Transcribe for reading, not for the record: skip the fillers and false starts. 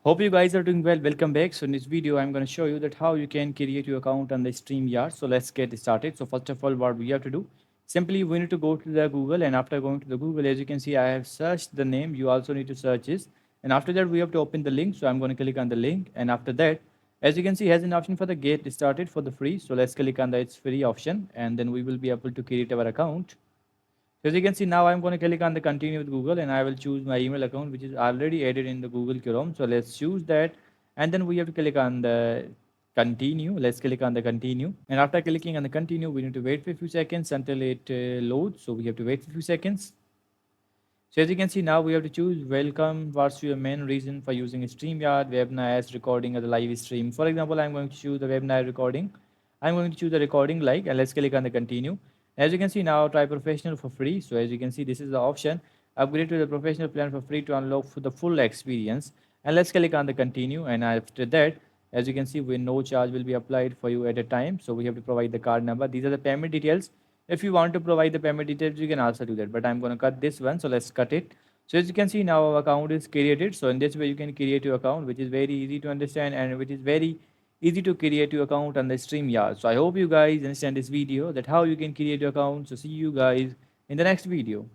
Hope you guys are doing well. Welcome back. So in this video, I'm going to show you that how you can create your account on the StreamYard. So let's get started. So first of all, what we have to do, simply we need to go to the Google, and after going to the Google, as you can see, I have searched the name. You also need to search this. And after that, we have to open the link. So I'm going to click on the link. And after that, as you can see, it has an option for the get started for the free. So let's click on the it's free option, and then we will be able to create our account. So as you can see now I'm going to click on the continue with Google and I will choose my email account which is already added in the Google Chrome. So let's choose that and then we have to click on the continue. Let's click on the continue and after clicking on the continue we need to wait for a few seconds until it loads. So we have to wait for a few seconds. So as you can see now we have to choose welcome. What's your main reason for using StreamYard, webinar as recording or the live stream? For example, I'm going to choose the webinar recording. I'm going to choose the recording like and let's click on the continue. As you can see now try professional for free. So as you can see this is the option. Upgrade to the professional plan for free to unlock for the full experience. And let's click on the continue and after that as you can see when no charge will be applied for you at a time. So we have to provide the card number. These are the payment details. If you want to provide the payment details, you can also do that. But I'm going to cut this one. So let's cut it. So as you can see now our account is created. So in this way you can create your account which is very easy to understand and which is very easy to create your account on the StreamYard. So I hope you guys understand this video that how you can create your account. So see you guys in the next video.